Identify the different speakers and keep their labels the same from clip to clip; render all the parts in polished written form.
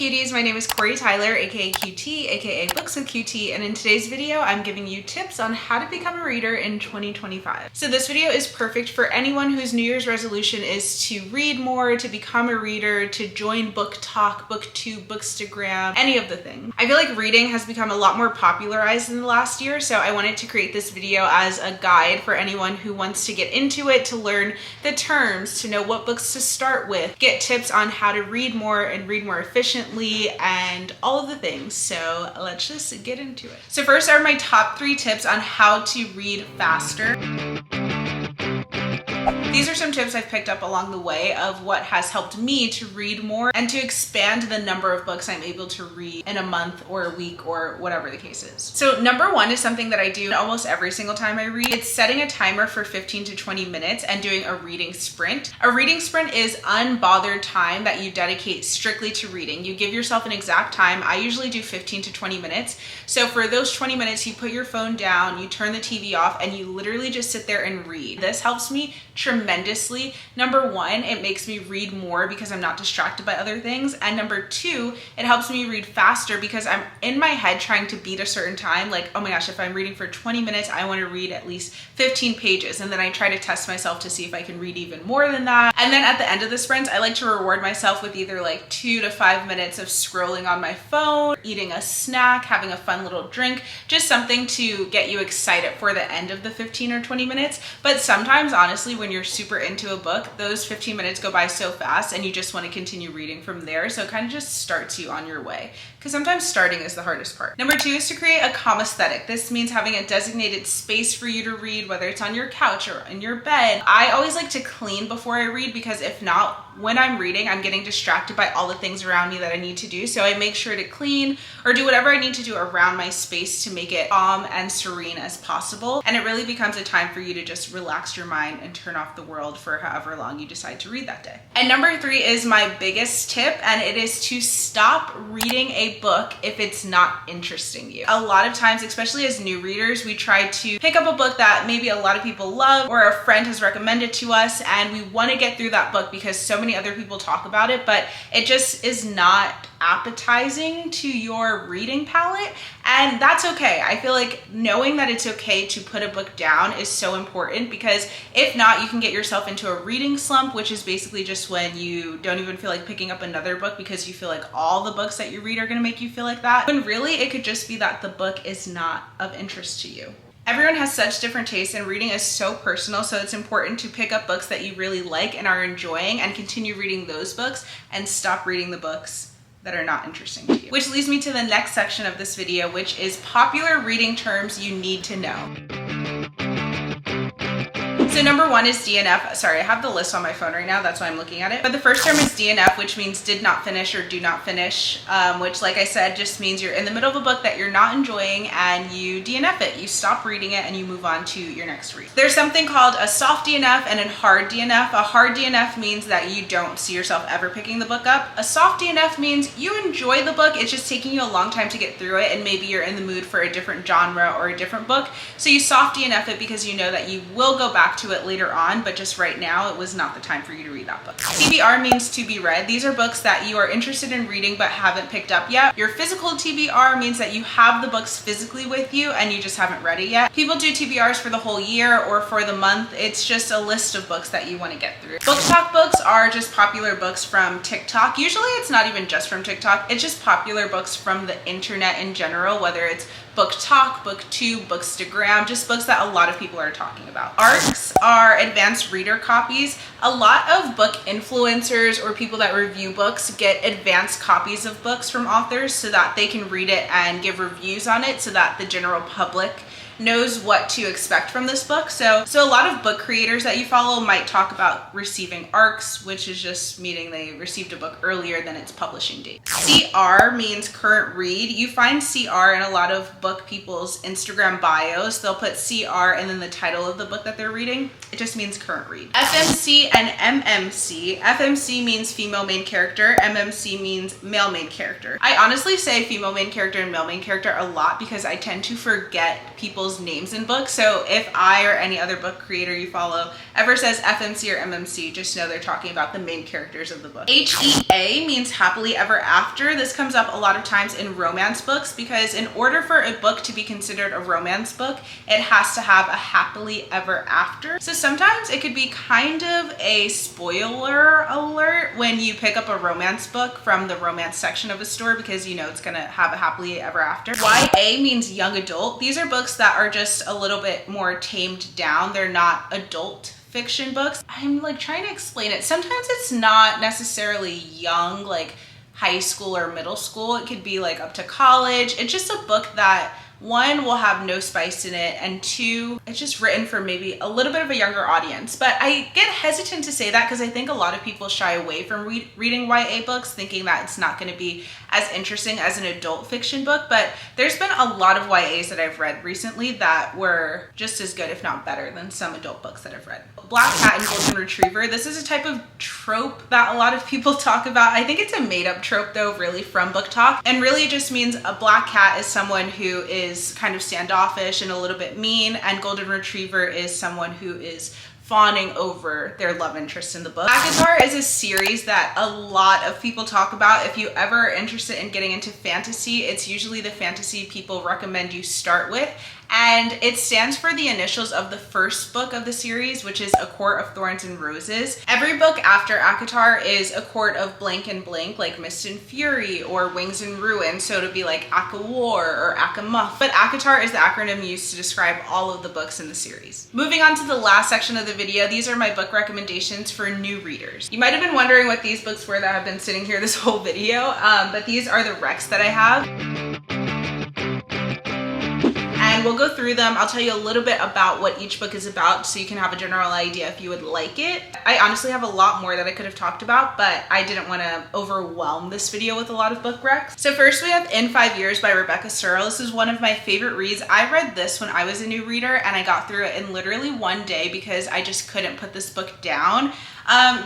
Speaker 1: cuties, my name is Quori-Tyler, aka QT, aka Books with QT, and in today's video, I'm giving you tips on how to become a reader in 2025. So this video is perfect for anyone whose New Year's resolution is to read more, to become a reader, to join Book Talk, BookTube, Bookstagram, any of the things. I feel like reading has become a lot more popularized in the last year, so I wanted to create this video as a guide for anyone who wants to get into it, to learn the terms, to know what books to start with, get tips on how to read more and read more efficiently, and all of the things. So let's just get into it. So first are my top 3 tips on how to read faster. These are some tips I've picked up along the way of what has helped me to read more and to expand the number of books I'm able to read in a month or a week or whatever the case is. So number 1 is something that I do almost every single time I read. It's setting a timer for 15 to 20 minutes and doing a reading sprint. A reading sprint is unbothered time that you dedicate strictly to reading. You give yourself an exact time. I usually do 15 to 20 minutes. So for those 20 minutes, you put your phone down, you turn the TV off, and you literally just sit there and read. This helps me tremendously. Number 1, it makes me read more because I'm not distracted by other things. And number 2, it helps me read faster because I'm in my head trying to beat a certain time. Like, oh my gosh, if I'm reading for 20 minutes, I want to read at least 15 pages. And then I try to test myself to see if I can read even more than that. And then at the end of the sprint, I like to reward myself with either like 2 to 5 minutes of scrolling on my phone, eating a snack, having a fun little drink, just something to get you excited for the end of the 15 or 20 minutes. But sometimes, honestly, when you're super into a book, those 15 minutes go by so fast and you just want to continue reading from there. So it kind of just starts you on your way, because sometimes starting is the hardest part. Number 2 is to create a calm aesthetic. This means having a designated space for you to read, whether it's on your couch or in your bed. I always like to clean before I read, because if not, when I'm reading, I'm getting distracted by all the things around me that I need to do. So I make sure to clean or do whatever I need to do around my space to make it calm and serene as possible. And it really becomes a time for you to just relax your mind and turn off the world for however long you decide to read that day. And number 3 is my biggest tip, and it is to stop reading a book if it's not interesting you. A lot of times, especially as new readers, we try to pick up a book that maybe a lot of people love or a friend has recommended to us, and we want to get through that book because so many other people talk about it, but it just is not appetizing to your reading palette, and that's okay. I feel like knowing that it's okay to put a book down is so important, because if not, you can get yourself into a reading slump, which is basically just when you don't even feel like picking up another book because you feel like all the books that you read are going to make you feel like that, when really it could just be that the book is not of interest to you. Everyone has such different tastes, and reading is so personal, so it's important to pick up books that you really like and are enjoying and continue reading those books, and stop reading the books that are not interesting to you. Which leads me to the next section of this video, which is popular reading terms you need to know. So number 1 is DNF. Sorry, I have the list on my phone right now, that's why I'm looking at it. But the first term is DNF, which means did not finish or do not finish, which, like I said, just means you're in the middle of a book that you're not enjoying and you DNF it. You stop reading it and you move on to your next read. There's something called a soft DNF and a hard DNF. A hard DNF means that you don't see yourself ever picking the book up. A soft DNF means you enjoy the book, it's just taking you a long time to get through it, and maybe you're in the mood for a different genre or a different book. So you soft DNF it because you know that you will go back to it later on, but just right now it was not the time for you to read that book. TBR means to be read. These are books that you are interested in reading but haven't picked up yet. Your physical TBR means that you have the books physically with you and you just haven't read it yet. People do TBRs for the whole year or for the month. It's just a list of books that you want to get through. Book Talk books are just popular books from TikTok. Usually it's not even just from TikTok. It's just popular books from the internet in general, whether it's Book Talk, BookTube, Bookstagram, just books that a lot of people are talking about. ARCs are advanced reader copies. A lot of book influencers or people that review books get advanced copies of books from authors so that they can read it and give reviews on it so that the general public knows what to expect from this book. So a lot of book creators that you follow might talk about receiving ARCs, which is just meaning they received a book earlier than its publishing date. CR means current read. You find CR in a lot of book people's Instagram bios. They'll put CR and then the title of the book that they're reading. It just means current read. FMC and MMC. FMC means female main character. MMC means male main character. I honestly say female main character and male main character a lot because I tend to forget people's people's names in books. So if I or any other book creator you follow ever says FMC or MMC, just know they're talking about the main characters of the book. HEA means happily ever after. This comes up a lot of times in romance books because in order for a book to be considered a romance book, it has to have a happily ever after. So sometimes it could be kind of a spoiler alert when you pick up a romance book from the romance section of a store because you know it's gonna have a happily ever after. YA means young adult. These are books that are just a little bit more tamed down. They're not adult fiction books. I'm like trying to explain it. Sometimes it's not necessarily young, like high school or middle school. It could be like up to college. It's just a book that one will have no spice in it, and two, it's just written for maybe a little bit of a younger audience. But I get hesitant to say that because I think a lot of people shy away from reading YA books, thinking that it's not going to be as interesting as an adult fiction book. But there's been a lot of YAs that I've read recently that were just as good, if not better, than some adult books that I've read. Black Cat and Golden Retriever. This is a type of trope that a lot of people talk about. I think it's a made-up trope though, really, from Book Talk, and really it just means a black cat is someone who is kind of standoffish and a little bit mean, and Golden Retriever is someone who is fawning over their love interest in the book. ACOTAR is a series that a lot of people talk about. If you ever are interested in getting into fantasy, it's usually the fantasy people recommend you start with. And it stands for the initials of the first book of the series, which is A Court of Thorns and Roses. Every book after ACOTAR is A Court of blank and blank, like Mist and Fury or Wings and Ruin. So it'll be like ACOWAR or ACOMUF. But ACOTAR is the acronym used to describe all of the books in the series. Moving on to the last section of the video, these are my book recommendations for new readers. You might have been wondering what these books were that have been sitting here this whole video, but these are the recs that I have. And we'll go through them. I'll tell you a little bit about what each book is about so you can have a general idea if you would like it. I honestly have a lot more that I could have talked about, but I didn't want to overwhelm this video with a lot of book recs. So first we have In 5 Years by Rebecca Searle. This is one of my favorite reads. I read this when I was a new reader and I got through it in literally one day because I just couldn't put this book down.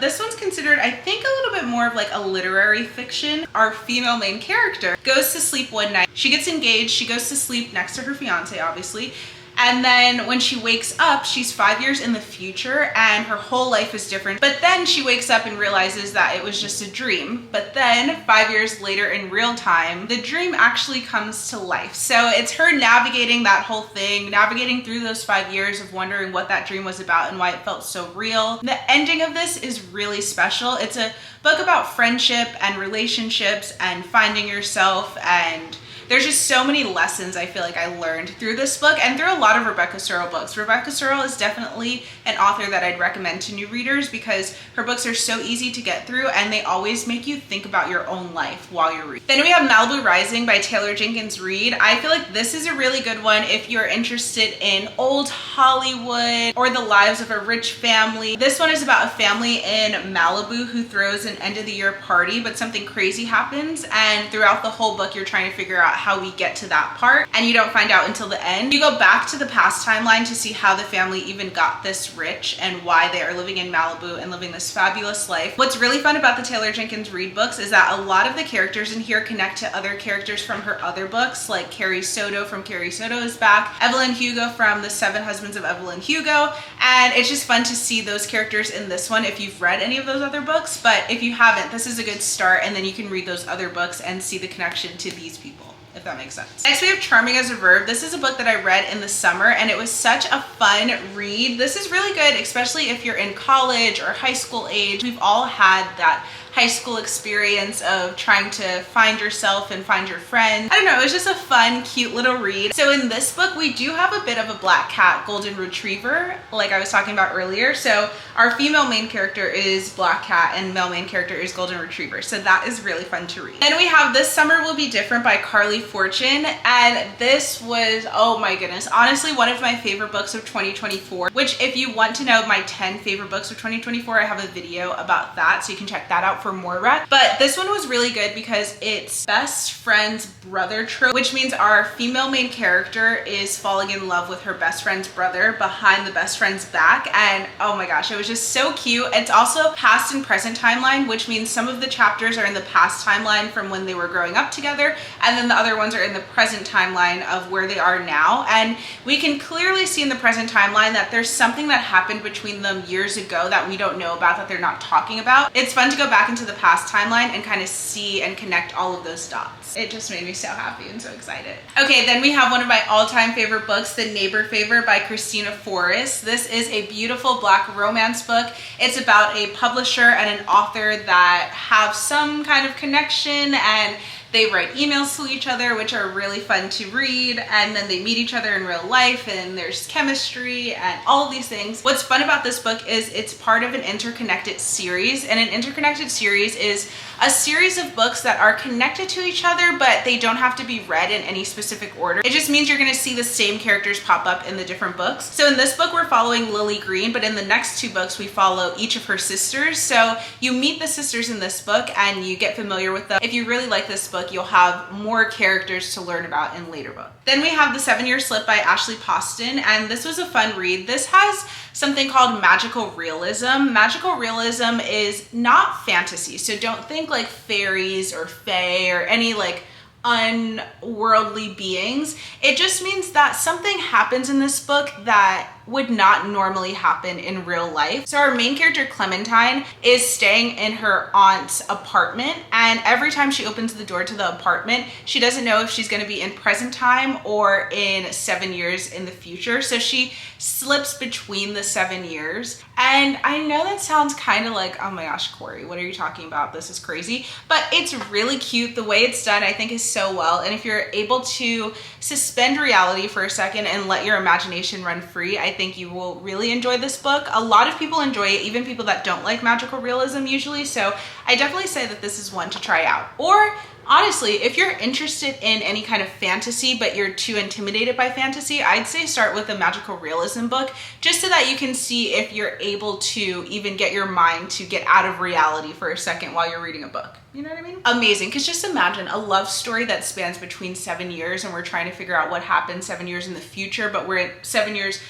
Speaker 1: This one's considered, I think, a little bit more of like a literary fiction. Our female main character goes to sleep one night. She gets engaged. She goes to sleep next to her fiance, obviously. And then when she wakes up, she's 5 years in the future and her whole life is different. But then she wakes up and realizes that it was just a dream. But then 5 years later in real time, the dream actually comes to life. So it's her navigating that whole thing, navigating through those 5 years of wondering what that dream was about and why it felt so real. The ending of this is really special. It's a book about friendship and relationships and finding yourself, and there's just so many lessons I feel like I learned through this book and through a lot of Rebecca Searle books. Rebecca Searle is definitely an author that I'd recommend to new readers because her books are so easy to get through and they always make you think about your own life while you're reading. Then we have Malibu Rising by Taylor Jenkins Reid. I feel like this is a really good one if you're interested in old Hollywood or the lives of a rich family. This one is about a family in Malibu who throws an end of the year party, but something crazy happens, and throughout the whole book you're trying to figure out how we get to that part, and you don't find out until the end. You go back to the past timeline to see how the family even got this rich and why they are living in Malibu and living this fabulous life. What's really fun about the Taylor Jenkins Reid books is that a lot of the characters in here connect to other characters from her other books, like Carrie Soto from Carrie Soto is back, Evelyn Hugo from The Seven Husbands of Evelyn Hugo, and it's just fun to see those characters in this one if you've read any of those other books. But if you haven't, this is a good start, and then you can read those other books and see the connection to these people, if that makes sense. Next we have Charming as a Verb. This is a book that I read in the summer and it was such a fun read. This is really good, especially if you're in college or high school age. We've all had that high school experience of trying to find yourself and find your friends. I don't know, it was just a fun, cute little read. So in this book, we do have a bit of a black cat golden retriever, like I was talking about earlier. So our female main character is black cat and male main character is golden retriever. So that is really fun to read. Then we have This Summer Will Be Different by Carly Fortune. And this was, oh my goodness, honestly one of my favorite books of 2024, which if you want to know my 10 favorite books of 2024, I have a video about that. So you can check that out for more rec. But this one was really good because it's best friend's brother trope, which means our female main character is falling in love with her best friend's brother behind the best friend's back. And oh my gosh, it was just so cute. It's also past and present timeline, which means some of the chapters are in the past timeline from when they were growing up together, and then the other ones are in the present timeline of where they are now. And we can clearly see in the present timeline that there's something that happened between them years ago that we don't know about, that they're not talking about. It's fun to go back into the past timeline and kind of see and connect all of those dots. It just made me so happy and so excited. Okay, then we have one of my all-time favorite books, The Neighbor Favor by Christina Forrest. This is a beautiful Black romance book. It's about a publisher and an author that have some kind of connection, and they write emails to each other, which are really fun to read, and then they meet each other in real life, and there's chemistry and all of these things. What's fun about this book is it's part of an interconnected series, and an interconnected series is a series of books that are connected to each other, but they don't have to be read in any specific order. It just means you're gonna see the same characters pop up in the different books. So in this book, we're following Lily Green, but in the next two books, we follow each of her sisters. So you meet the sisters in this book and you get familiar with them. If you really like this book, you'll have more characters to learn about in later books. Then we have The 7-Year Slip by Ashley Poston, and this was a fun read. This has something called magical realism. Magical realism is not fantasy, so don't think like fairies or fae or any like unworldly beings. It just means that something happens in this book that would not normally happen in real life. So our main character, Clementine, is staying in her aunt's apartment, and every time she opens the door to the apartment, she doesn't know if she's gonna be in present time or in 7 years in the future. So she slips between the 7 years. And I know that sounds kind of like, oh my gosh, Corey, what are you talking about? This is crazy. But it's really cute. The way it's done, I think, is so well. And if you're able to suspend reality for a second and let your imagination run free, I think you will really enjoy this book. A lot of people enjoy it, even people that don't like magical realism usually. So I definitely say that this is one to try out. Or honestly, if you're interested in any kind of fantasy, but you're too intimidated by fantasy, I'd say start with a magical realism book, just so that you can see if you're able to even get your mind to get out of reality for a second while you're reading a book. You know what I mean? Amazing, because just imagine a love story that spans between 7 years, and we're trying to figure out what happened 7 years in the future, but we're 7 years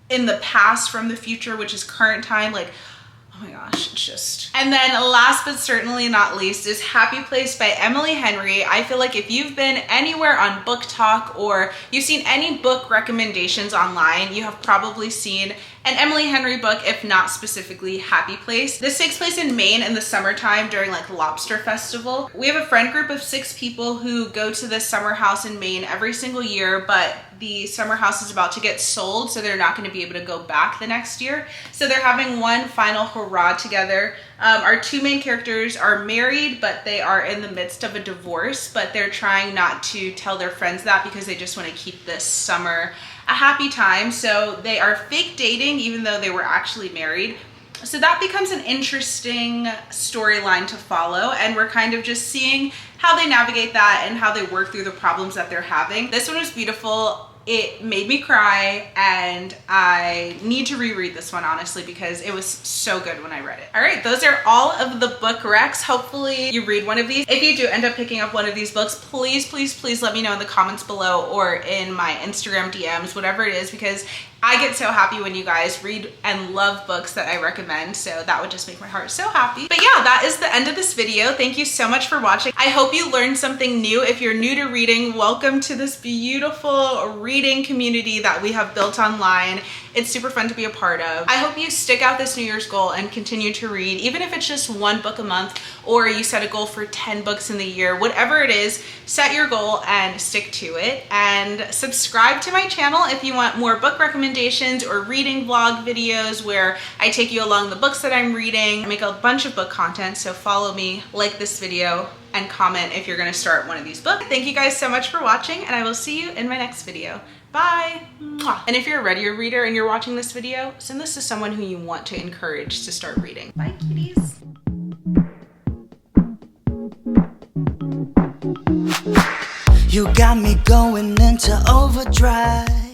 Speaker 1: in the past from the future, which is current time. Like, oh my gosh, it's just... And then last but certainly not least is Happy Place by Emily Henry. I feel like if you've been anywhere on Book Talk or you've seen any book recommendations online, you have probably seen an Emily Henry book, if not specifically Happy Place. This takes place in Maine in the summertime during like Lobster Festival. We have a friend group of 6 people who go to this summer house in Maine every single year, but the summer house is about to get sold, so they're not going to be able to go back the next year. So they're having one final hurrah together. Our 2 main characters are married, but they are in the midst of a divorce, but they're trying not to tell their friends that because they just want to keep this summer a happy time. So they are fake dating even though they were actually married. So that becomes an interesting storyline to follow, and we're kind of just seeing how they navigate that and how they work through the problems that they're having. This one was beautiful. It made me cry, and I need to reread this one, honestly, because it was so good when I read it. All right, those are all of the book recs. Hopefully you read one of these. If you do end up picking up one of these books, please, please, please let me know in the comments below or in my Instagram DMs, whatever it is, because I get so happy when you guys read and love books that I recommend, so that would just make my heart so happy. But yeah, that is the end of this video. Thank you so much for watching. I hope you learned something new. If you're new to reading, welcome to this beautiful reading community that we have built online. It's super fun to be a part of. I hope you stick out this New Year's goal and continue to read, even if it's just 1 book a month, or you set a goal for 10 books in the year. Whatever it is, set your goal and stick to it. And subscribe to my channel if you want more book recommendations or reading vlog videos where I take you along the books that I'm reading. I make a bunch of book content, so follow me, like this video, and comment if you're gonna start one of these books. Thank you guys so much for watching, and I will see you in my next video. Bye. Mwah. And if you're a readier reader and you're watching this video, send this to someone who you want to encourage to start reading. Bye, kitties.
Speaker 2: You got me going into overdrive.